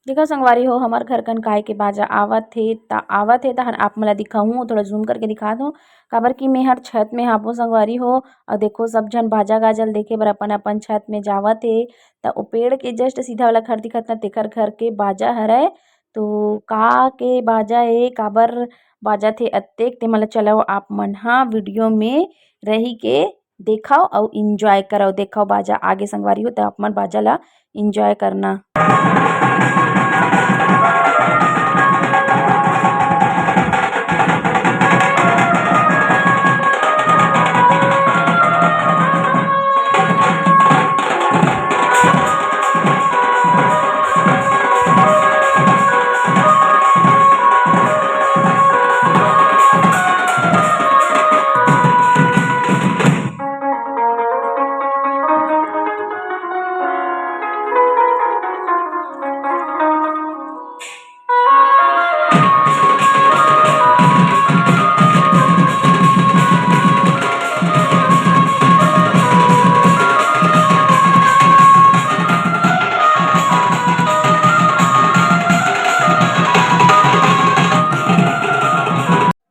देखो संगवारी हो हमार घर कन काय के बाजा आवत हे तहन आप मोला दिखाहूँ थोड़ा जूम करके दिखा दूँ काबर की मेहर छत में हाबो संगवारी हो और देखो सब झन बाजा गाजल देखे बर अपन अपन छत में जावत हे त ओ पेड़ के जस्ट सीधा वाला घर दिखत ना तेकर घर के बाजा हरय तो का के बाजा ए काबर बाजत हे अतेक ते मोला चलो आप मन ह वीडियो में रही के देखव अउ एन्जॉय करव देखव बाजा आगे संगवारी हो त आप मन बाजा ला एन्जॉय करना।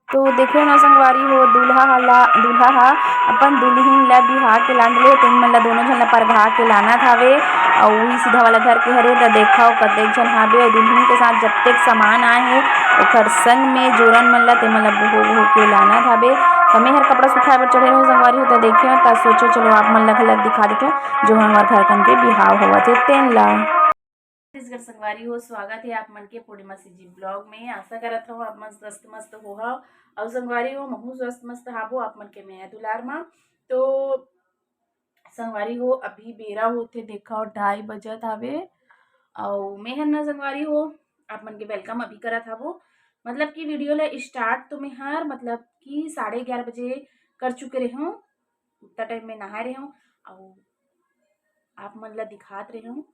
तो देखियो ना संगवारी हो दूल्हा ह अपन दुल्हिन ला बिहा के लान ले तेन मन ला दोनों झन ला परघा के लानत हावे अउ उही सीधा वाला घर के हरे त देखव कतेक झन हाबे अउ दुल्हिन के साथ जतेक सामान आए हे ओकर संग में जोरन मन ला तेमन ला बोहो के लानत हाबे त मेहर कपड़ा सुखाए बर चढ़े रहें संगवारी हो त देखियो त सोचो चलो आप मन ला घलक दिखा देतेव जो हमर घर कन के बिहाव होवत हे तेन ला। छत्तीसगढ़ संगवारी हो स्वागत है आप मन के पूर्णिमा जी ब्लॉग में। आशा करत हो आप मन स्वस्थ मस्त हो और संगवारी हो महू स्वस्थ मस्त हाबो आप मन के मैं दुलार मा। तो संगवारी हो अभी बेरा होते देखा 2:30 बजत हावे और मेहर न संगवारी हो आप मन के वेलकम अभी करत हाबो मतलब कि वीडियो ला स्टार्ट तो मेहर मतलब कि 11:30 बजे कर चुके रहे हूँ उतना टाइम में नहाए रहे हूँ और आप मन ला दिखात रहे हूँ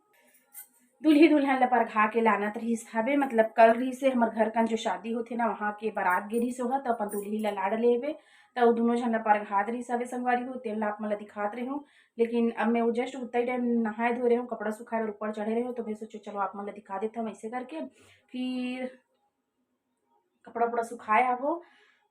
दूल्ही दुल्हन ला परघा के लानत रहीस हवे मतलब कल रहीस से हमर घर कन जो शादी होथे ना वहाँ के बारात गे रहीस होगा तो अपन दूल्ही ला लाड़ लेबे तो दोनों झन ला परघात रहीस हवे संगवारी हो तेन ला आप मन ला दिखात रहे हूँ लेकिन अब मैं वो जस्ट उतना ही टाइम नहाए धोए रहे हूँ कपड़ा सुखाए बर ऊपर चढ़े रहे हूँ तो मैं सोचो चलो आप मन ला दिखा देता हूँ ऐसे करके फिर कपड़ा उपड़ा सुखाए आबो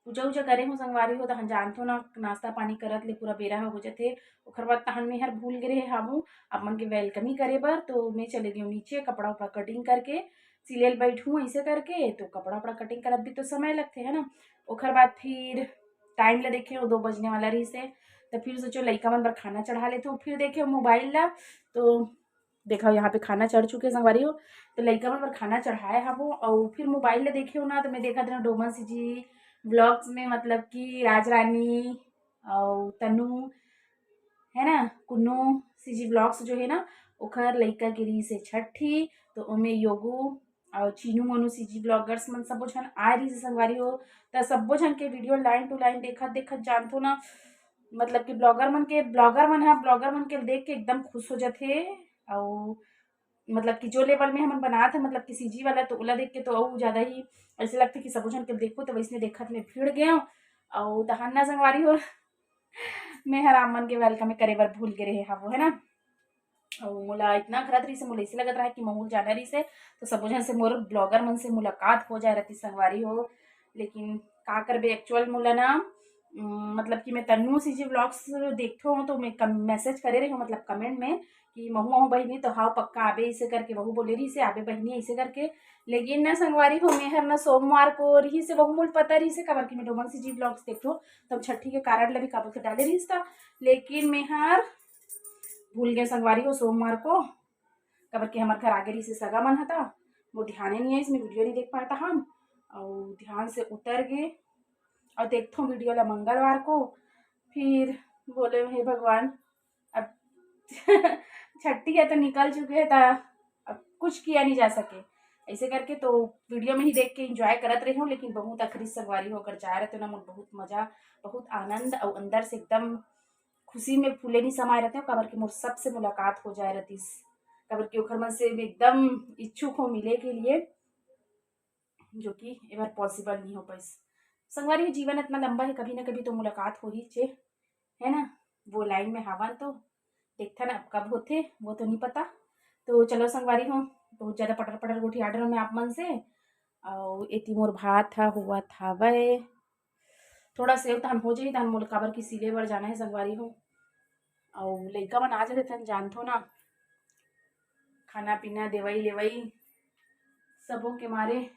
पूजा उजा करे हूँ संगवारी हो तहन जानथो ना नाश्ता पानी करत ले पूरा बेरा हो जाथे ओखर बाद तहन मेहर भूल गे रहे हाबू आप मन के वेलकमी करे बर तो मैं चले गई नीचे कपड़ा उपड़ा कटिंग करके सिलेल बैठूँ ऐसे करके तो कपड़ा उपड़ा कटिंग करत भी तो समय लगते है ना ओखर बाद फिर टाइम ला देखे 2 बजने वाला रही से तो फिर सोचो लइका मन बर खाना चढ़ा लेते फिर देखे मोबाइल ला तो देखा यहाँ पे खाना चढ़ चुके संगवारी हो तो लइका मन बर खाना चढ़ाए हाबो और फिर मोबाइल ला देखे हो ना तो मैं देखा था डोमन सी जी ब्लॉग्स में मतलब कि राज रानी और तनु है ना कुन्नू सीजी ब्लॉग्स जो है ना ओखर लइका गिरी से छठी तो ओमे योगू और चीनू मोनू सीजी ब्लॉगर्स मन सबो झन आ रही से संगवारी हो त सबो झन के वीडियो लाइन टू लाइन देखत देखत जानथो ना मतलब कि ब्लॉगर मन के देख के एकदम खुश हो जाथे और मतलब कि जो लेवल में हमन बनात है मतलब कि सीजी वाला तो ओला देख के तो और ज़्यादा ही ऐसे लगता कि सबो झन के देखो तो वैसने देखत में भीड़ गए और तहन ना संगवारी हो मैं हराम मन के वेलकम करे बर भूल के रहे हाबो है ना और मोला इतना खरत रही से मोला ऐसे लगत रहा है कि महूल जाना रही से तो सबो झन से मोर ब्लॉगर मन से मुलाकात हो जाए रहती संगवारी हो लेकिन का करबे एक्चुअल मोला ना मतलब कि मैं तन्नू सीजी ब्लॉग्स देखथो हूँ तो मैं मैसेज करे रही हूँ मतलब कमेंट में कि महू महू बहनी तो हाँ पक्का आबे ऐसे करके बहू बोले रही से आबे बहनी ऐसे करके लेकिन ना संगवारी हो मेहर ना सोमवार को रही से बहु मूल पता रही से काबर कि मैं डोमन सीजी ब्लॉग्स देखथो तब छठी के कारण ला भी काबर के डाले रही था लेकिन मेहर भूल गए संगवारी हो सोमवार को काबर कि हमारे घर आगे रही से सगा मन था वो ध्यान ही नहीं है इसमें वीडियो नहीं देख पाता हम और ध्यान से उतर गए और देखता हूँ वीडियो ला मंगलवार को फिर बोले हे भगवान अब छठी है तो निकल चुके हैं तो अब कुछ किया नहीं जा सके ऐसे करके तो वीडियो में ही देख के एंजॉय करत रही हूँ लेकिन बहुत आखिरी संगवारी होकर जा रहे थे ना मुझे बहुत मजा बहुत आनंद और अंदर से एकदम खुशी में फूले नहीं समाये रहते हो काबर कि मोर सबसे मुलाकात हो जाए रहती काबर कि ओखर मन से एकदम इच्छुक हो मिले के लिए जो कि एक बार पॉसिबल नहीं हो पाई संगवारी जीवन इतना लंबा है कभी ना कभी तो मुलाकात हो ही चे है ना वो लाइन में हवन तो देखता ना अब कब होते वो तो नहीं पता तो चलो संगवारी हो बहुत ज़्यादा पटर पटर गोठी आर्डर में आप मन से और एती मोर भात था हुआ था वह थोड़ा सेव तहन हो जाही तहन मोल काबर की सिले बर जाना है संगवारी हो और लइका मन आ जाते तहन जानथो ना खाना पीना देवई लेवई सबों के मारे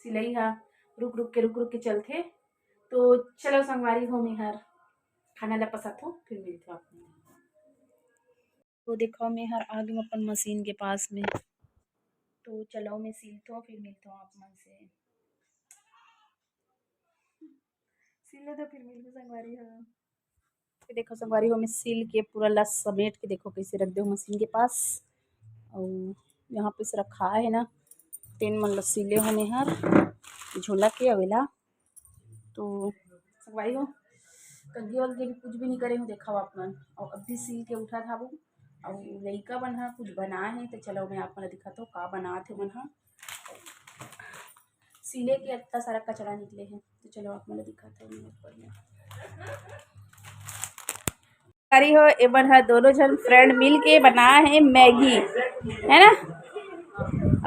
सिलई हा रुक रुक के चलते। तो चलो संगवारी हो मेहर खाना ला पसत हो फिर मिलते हो आपने। तो देखो मेहर आ गई अपन मशीन के पास में तो चलो मैं सिलता हूँ फिर मिलता हूँ आप मन से सिले तो फिर मिलते संगवारी हो। फिर देखो संगवारी हो मैं सिल के पूरा लस समेट के देखो कैसे रख दो मशीन के पास और यहाँ पे से रखा है ना तेन मन ल सिले हो मेहर झोला के अवेला। तो संगवारी हो कंगी वल्गी भी कुछ भी नहीं करे हूँ देखा अपन और अभी सिल के उठा था वो और लइका मन हा कुछ बना है तो चलो मैं आप मन दिखाता हूँ का बना थे मन हा सिले के इतना सारा कचरा निकले हैं तो चलो आप मन दिखाता हूँ ऊपर में हो ए बन हा दोनों जन फ्रेंड मिल के बना है मैगी है ना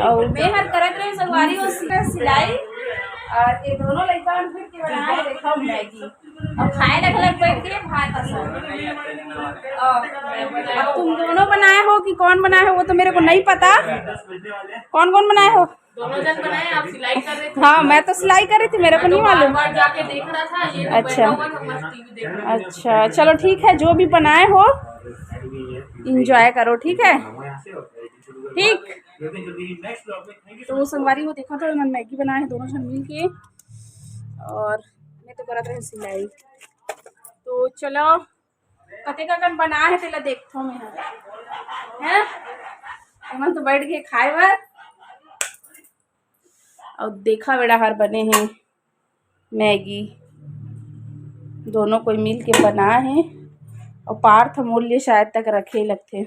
और मैं हर करत रही संगवारी हो सिलाई और ये दोनों लड़का फिर के बना है देखो मैगी और खाए लग बैठ के भात अब तुम दोनों बनाए हो कि कौन बनाए हो वो तो मेरे को नहीं पता कौन कौन बनाए हो दोनों जन बनाए आप सिलाई कर रहे थे। हाँ मैं तो सिलाई कर रही थी मेरे को नहीं मालूम बार जाके देख रहा था ये तो अच्छा बैठा हुआ था मस्त टीवी देख रहा था। अच्छा चलो ठीक है जो भी बनाए हो इंजॉय करो ठीक है ठीक। तो संगवारी हो देखा तो मैगी बनाए हैं दोनों जन मिल के और मैं तो करत रहे सिलाई। तो चलो कते का कन बना है तेला देखता हूँ मैं है हम तो बैठ के खाए बार और देखा बेड़ा हर बने हैं मैगी दोनों कोई मिल के बना है और पार्थ मूल्य शायद तक रखे लगते।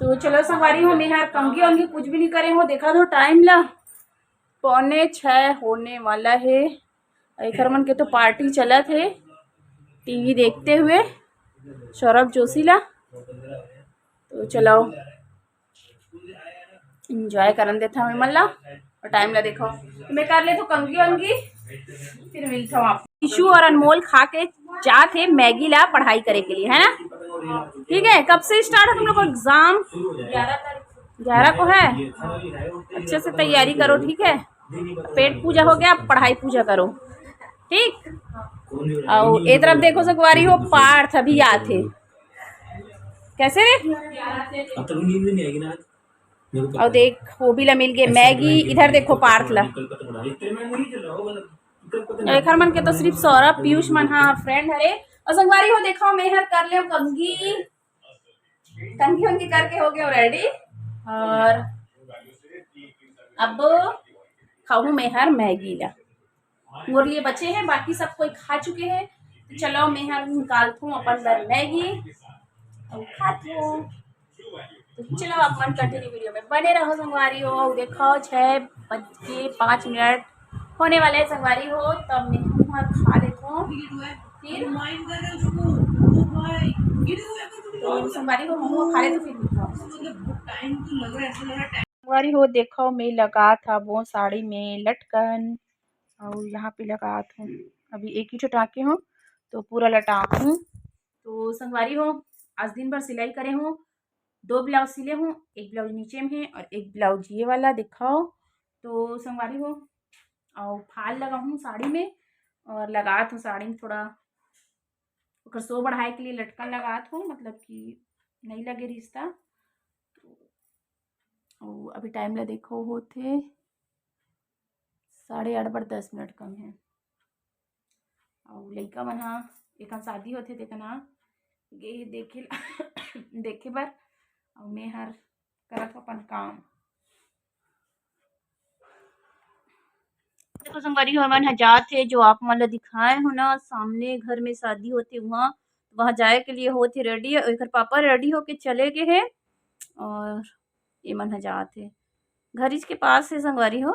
तो चलो संगवारी हो मेहर कंगी वंगी कुछ भी नहीं करे हो देखा तो टाइम ला 5:45 होने वाला है। एक मन के तो पार्टी चला थे टीवी देखते हुए सौरभ जोशी ला। तो चलो इंजॉय करन देता हूँ मन ला और टाइम ला देखो मैं कर ले तो कंगी वंगी फिर मिलता हूँ आप। ईशु और अनमोल खा के जाते मैगी ला पढ़ाई करे के लिए है ना ठीक है। कब से स्टार्ट है तुम लोग को एग्जाम 11 को है अच्छे से तैयारी करो ठीक है। पेट पूजा हो गया पढ़ाई पूजा करो ठीक। और एक तरफ देखो संगवारी हो पार्थ अभी आते कैसे रे अब तक नींद नहीं आएगी ना और देख वो भी ला मिल गए मैगी इधर देखो पार्थ ला एक मन के तो सिर्फ सौरभ पीयूष मन हाँ फ्रेंड हरे और संगवारी हो देखो मेहर कर ले कंगी कंगी वंगी करके हो गए रेडी और अब खाऊं मेहर मैगी ला मोर लिए बचे हैं बाकी सब कोई खा चुके हैं तो चलो मेहर निकालती हूँ अपन बर मैगी और खाती हूँ। तो चलो अपन कंटिन्यू वीडियो में बने रहो संगवारी हो देखो 6:05 होने वाले संगवारी हो तब मैं खा लेता हूँ फिर तो संगवारी हो मोमो खा ले तो फिर संगवारी हो देखो मैं लगा था वो साड़ी में लटकन और यहाँ पे लगा हूँ अभी एक ही टाँके हूँ तो पूरा लटाक हूँ। तो संगवारी हो आज दिन भर सिलाई करे हूँ 2 ब्लाउज सिले हूँ एक ब्लाउज नीचे में है और एक ब्लाउज ये वाला दिखाओ। तो संगवारी हो और फाल लगा हूँ साड़ी में और लगा हूँ साड़ी में थोड़ा सो बढ़ाए के लिए लटकन लगा हूँ मतलब कि नहीं लगे रिश्ता। तो अभी टाइम ला देखो होते 8:30 कम है और लड़का मन हा एक शादी होते देखना गे देखे देखे बर और मैं हर करत अपन काम। देखो संगवारी हो मन जात है जो आप मन दिखाए हो ना सामने घर में शादी होती वहाँ जाए के लिए होती रेडी एक पापा रेडी होके चले गए हैं और ये मन जात है घर इसके पास है संगवारी हो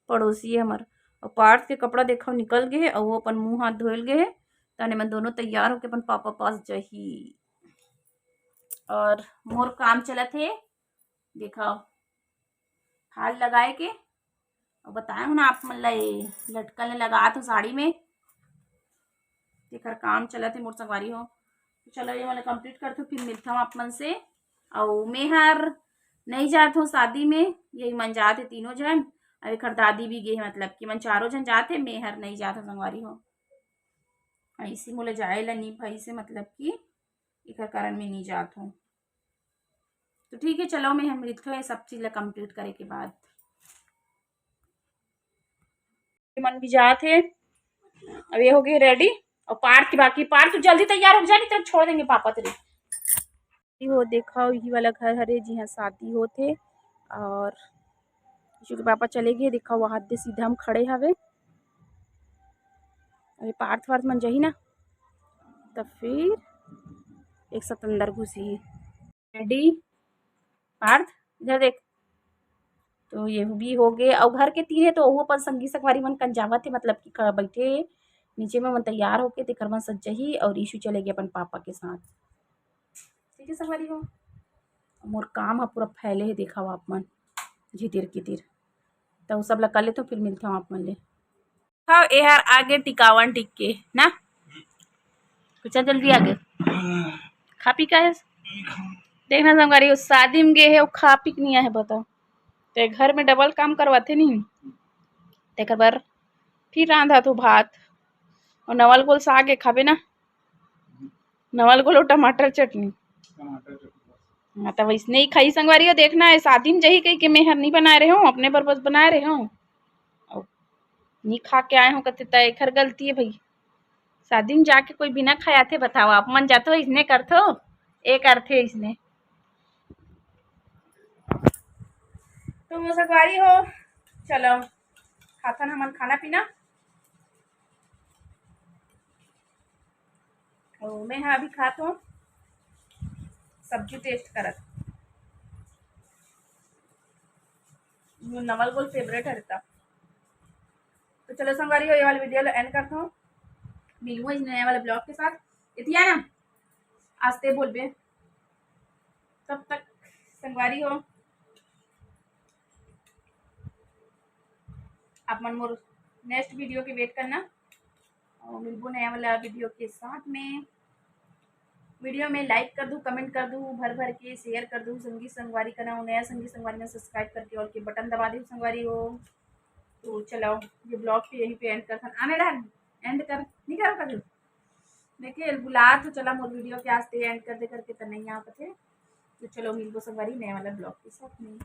पड़ोसी है हमार और पार्थ के कपड़ा देखो निकल गए और वो अपन मुंह हाथ धोल गए है तने मन दोनों तैयार होके अपन पापा पास जही और मोर काम चला थे देखा फाल लगाए के और बताए हूँ ना आप मतलब ये लटकन ले लगा तो साड़ी में तेकर काम चला थे मोर संगवारी हो। तो चलो ये वाला कंप्लीट करते फिर मिलता हूँ आप मन से। और मेहर नहीं जात हूँ शादी में, यही मन जाते तीनों जन। और एक दादी भी गे मतलब कि मन चारों जन जाते, मेहर नहीं जात हो संगवारी हो। ऐसी मोले जाए ला नहीं भाई से मतलब कि एक कारण में नहीं जात हूँ। तो ठीक है चलो मैं हम मिलते हैं सब चीज़ ला कंप्लीट करे के बाद। मन भी जात है। अब ये हो गए रेडी और पार्थ की बाकी पार्थ तो जल्दी तैयार हो जा नहीं तो छोड़ देंगे पापा तेरे। हो देखा यही वाला घर हरे जी हाँ शादी होते और यीशु के पापा चले गए। देखा वहाँ दे सीधा हम खड़े हवे। अरे पार्थ वार्थ मन जही ना तब फिर एक साथ अंदर घुसी। रेडी पार्थ इधर देख। तो ये भी हो गए और घर के तीर है तो वो अपन संगी संगवारी मन कंजावत है मतलब कि बैठे नीचे में मन तैयार होके तेकर मन सज्जही और यीशु चले गए अपन पापा के साथ। ठीक है संगवारी हो मोर काम है पूरा फैले है देखा आप मन झितिर कितिर तो सब ला कर ले तो फिर मिलते हो आप मन ले। हाँ ये यार आगे टिकावन टिक के ना कुछ जल्दी आगे खा पी का है देखना संगवारी शादी में गए है वो खा पी नहीं है बताओ ते घर में डबल काम करवाते नहीं तेकर बर फिर रांधा तो भात और नवल गोल साग है खाबे ना नवल गोल और टमाटर चटनी। हाँ तो वैसने ही खाई संगवारी हो देखना है शादी में जही कही कि मैं हर नहीं बना रहे हूँ अपने पर बस बना रहे हूँ और नहीं खा के आए हूँ कहते तय खर गलती है भाई। शादी में जाके कोई बिना खाया थे बताओ आप मन जाते हो इसने करते हो एक अर्थे इसने तो संगवारी हो चलो खाता ना मन खाना पीना। और मैं हाँ अभी खाता हूँ सब्जी टेस्ट करत नवल गोल फेवरेट है रहता। तो चलो संगवारी हो ये वाली वीडियो एंड करता हूँ मिलूँ इस नए वाले ब्लॉग के साथ इतिया ना आस्ते बोल बे तब तक संगवारी हो आप मन मोर नेक्स्ट वीडियो के वेट करना और मिलबो नया वाला वीडियो के साथ में। वीडियो में लाइक कर दूँ कमेंट कर दूँ भर भर के शेयर कर दूँ संगी संगवारी का नाम नया संगी संगवारी में सब्सक्राइब करके और के बटन दबा दूँ संगवारी हो। तो चलो ये ब्लॉग पे यहीं पे एंड कर आने रहा एंड कर नहीं कर कर देखिए बुला तो चला मोर वीडियो के आस्ते एंड कर दे करके तो नहीं आ पाते। तो चलो मिलबो संगवारी नया वाला ब्लॉग के साथ में।